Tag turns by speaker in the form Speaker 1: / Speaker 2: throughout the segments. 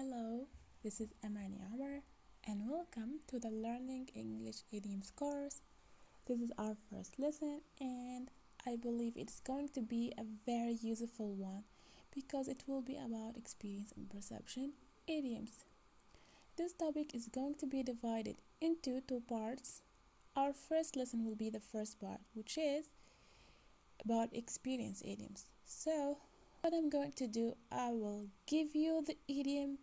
Speaker 1: Hello, this is Amani Omar, and welcome to the Learning English Idioms course. This is our first lesson, and I believe it's going to be a very useful one because it will be about experience and perception idioms. This topic is going to be divided into two parts. Our first lesson will be the first part, which is about experience idioms. So, what I'm going to do, I will give you the idiom,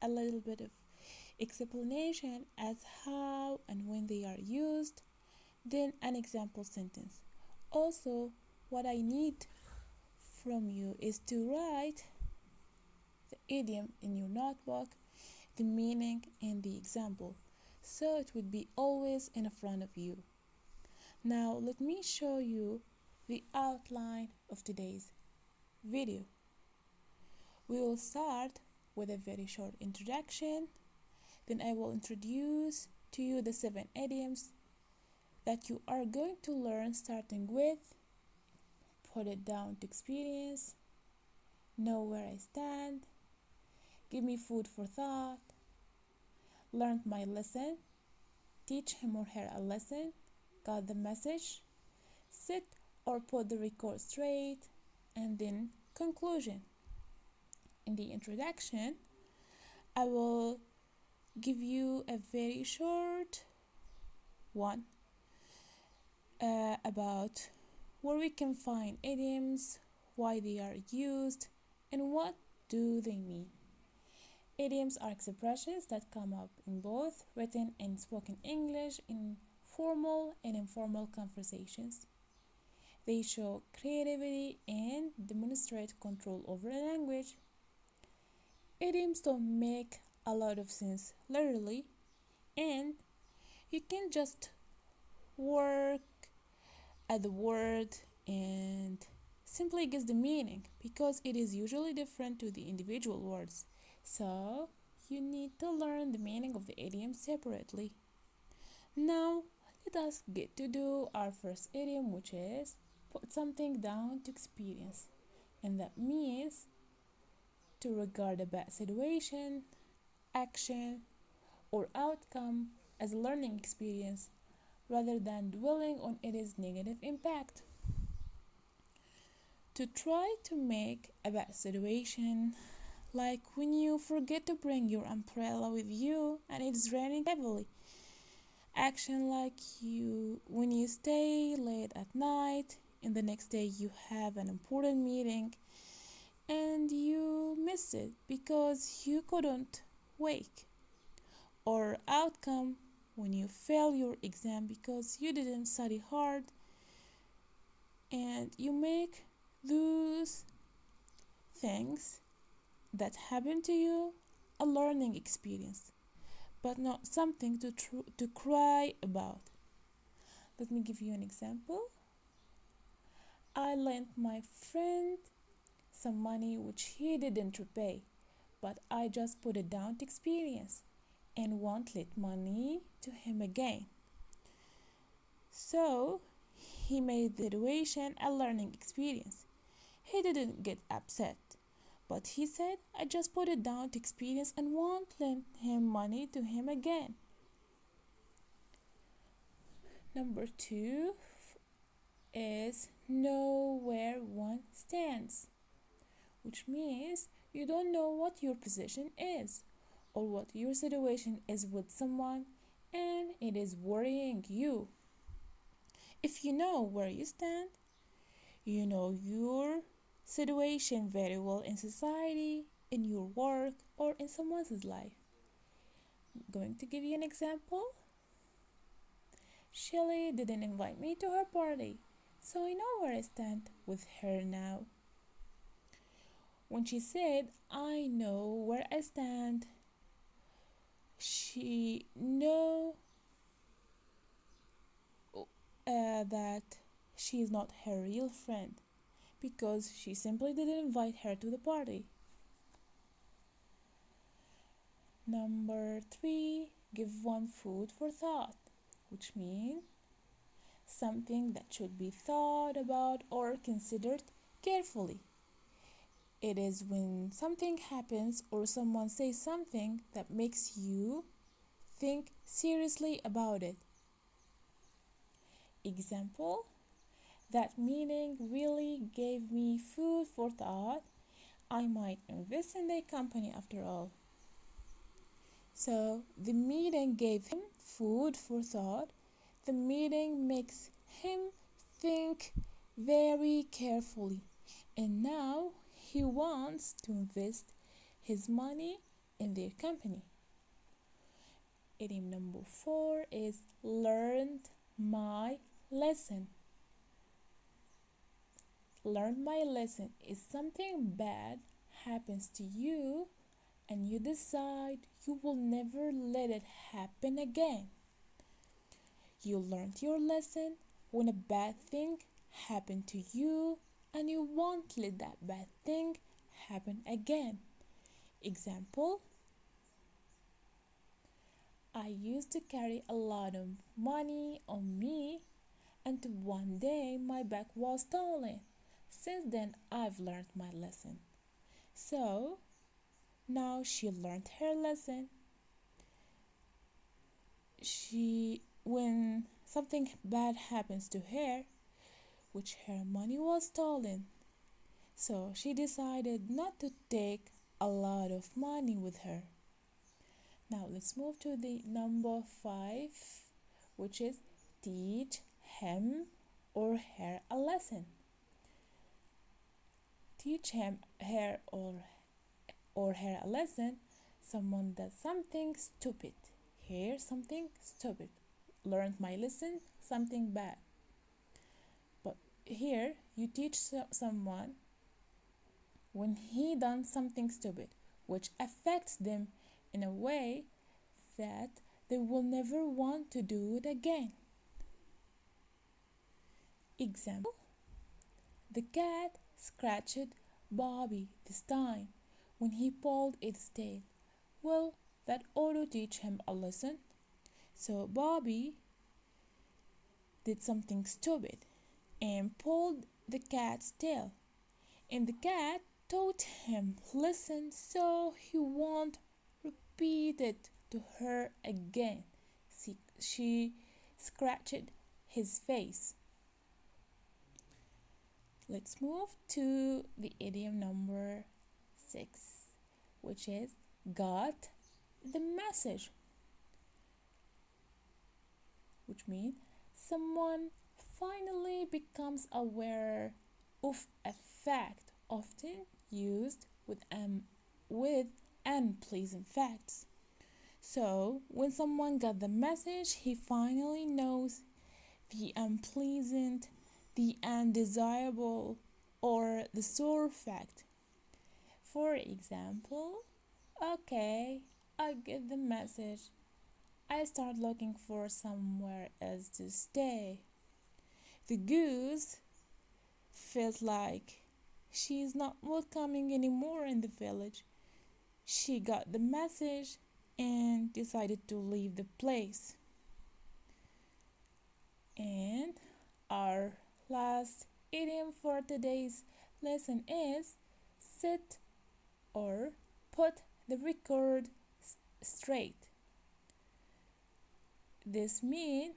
Speaker 1: a little bit of explanation as how and when they are used, then an example sentence. Also, what I need from you is to write the idiom in your notebook, the meaning and the example, so it would be always in front of you. Now let me show you the outline of today's video. We will start with a very short introduction, then I will introduce to you the 7 idioms that you are going to learn, starting with put it down to experience, know where I stand, give me food for thought, learned my lesson, teach him or her a lesson, got the message, sit or put the record straight, and then conclusion. In the introduction, I will give you a very short one about where we can find idioms, why they are used, and what do they mean. Idioms are expressions that come up in both written and spoken English in formal and informal conversations. They show creativity and demonstrate control over a language. Idioms don't make a lot of sense literally, and you can just work at the word and simply guess the meaning because it is usually different to the individual words. So you need to learn the meaning of the idiom separately. Now let us get to do our first idiom, which is put something down to experience, and that means to regard a bad situation, action, or outcome as a learning experience rather than dwelling on its negative impact. To try to make a bad situation, like when you forget to bring your umbrella with you and it's raining heavily. Action like when you stay late at night and the next day you have an important meeting and you miss it because you couldn't wake. Or outcome when you fail your exam because you didn't study hard, and you make those things that happen to you a learning experience, but not something to cry about. Let me give you an example. I lent my friend some money which he didn't repay, but I just put it down to experience and won't let money to him again. So he made the situation a learning experience. He didn't get upset, but he said, I just put it down to experience and won't lend him money to him again. Number 2 is know where one stands, which means you don't know what your position is or what your situation is with someone, and it is worrying you. If you know where you stand, you know your situation very well in society, in your work, or in someone's life. I'm going to give you an example. Shelly didn't invite me to her party, so I know where I stand with her now. When she said, I know where I stand, she know that she is not her real friend because she simply didn't invite her to the party. Number 3, give one food for thought, which means something that should be thought about or considered carefully. It is when something happens or someone says something that makes you think seriously about it. Example, that meeting really gave me food for thought. I might invest in the company after all. So the meeting gave him food for thought. The meeting makes him think very carefully. And now he wants to invest his money in their company. Idiom number 4 is learned my lesson. Learn my lesson is something bad happens to you and you decide you will never let it happen again. You learned your lesson when a bad thing happened to you and you won't let that bad thing happen again. Example, I used to carry a lot of money on me until one day my bag was stolen. Since then, I've learned my lesson. So, now she learned her lesson. When something bad happens to her, which her money was stolen, so she decided not to take a lot of money with her. Now let's move to the number 5, which is teach him or her a lesson. Teach him, her, or her a lesson. Someone does something stupid. Here, something stupid. Learned my lesson, something bad. But here, you teach someone when he done something stupid, which affects them in a way that they will never want to do it again. Example, the cat scratched Bobby this time when he pulled its tail. Well, that ought to teach him a lesson. So Bobby did something stupid and pulled the cat's tail. And the cat taught him lesson so he won't repeat it to her again. See, she scratched his face. Let's move to the idiom number 6, which is got the message, which means someone finally becomes aware of a fact, often used with unpleasant facts. So when someone got the message, he finally knows the unpleasant, the undesirable, or the sore fact. For example, okay, I get the message. I start looking for somewhere else to stay. The goose felt like she's not welcoming anymore in the village. She got the message and decided to leave the place. And our last idiom for today's lesson is set or put the record straight. This means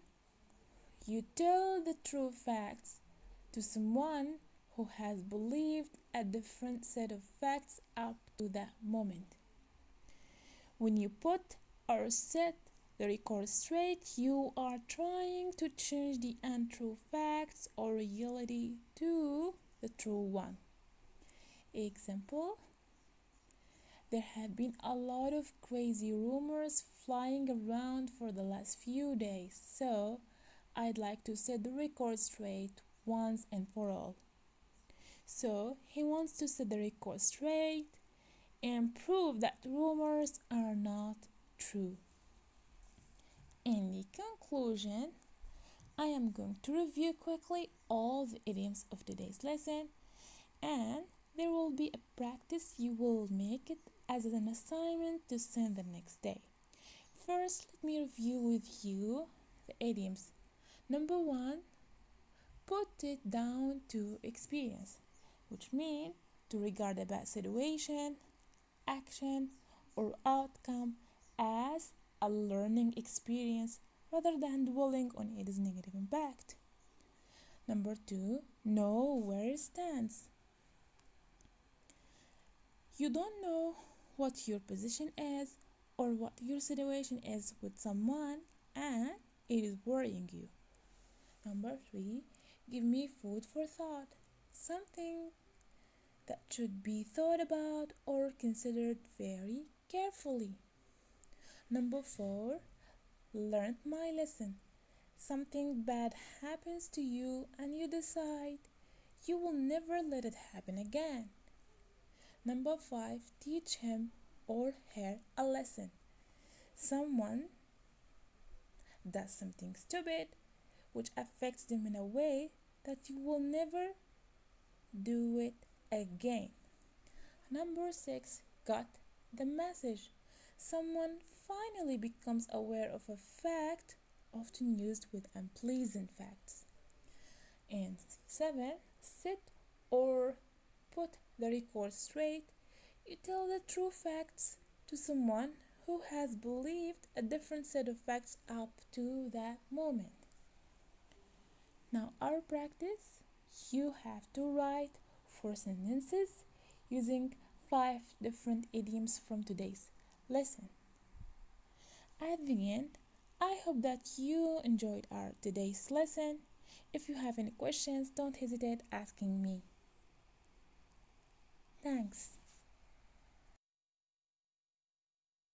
Speaker 1: you tell the true facts to someone who has believed a different set of facts up to that moment. When you put or set the record straight, you are trying to change the untrue facts or reality to the true one. Example, there have been a lot of crazy rumors flying around for the last few days, so I'd like to set the record straight once and for all. So he wants to set the record straight and prove that rumors are not true. In the conclusion, I am going to review quickly all the idioms of today's lesson, and there will be a practice. You will make it as an assignment to send the next day. First, let me review with you the idioms. Number 1, put it down to experience, which means to regard a bad situation, action, or outcome as a learning experience rather than dwelling on its negative impact. Number two, know where it stands. You don't know what your position is or what your situation is with someone, and it is worrying you. Number three, give me food for thought. Something that should be thought about or considered very carefully. Number four, learned my lesson. Something bad happens to you and you decide you will never let it happen again. Number five, teach him or her a lesson. Someone does something stupid which affects them in a way that you will never do it again. Number six, got the message. Someone finally becomes aware of a fact often used with unpleasant facts. And seven, sit or put the record straight. You tell the true facts to someone who has believed a different set of facts up to that moment. Now, our practice, you have to write 4 sentences using 5 different idioms from today's lesson. At the end, I hope that you enjoyed our today's lesson. If you have any questions, don't hesitate asking me. Thanks.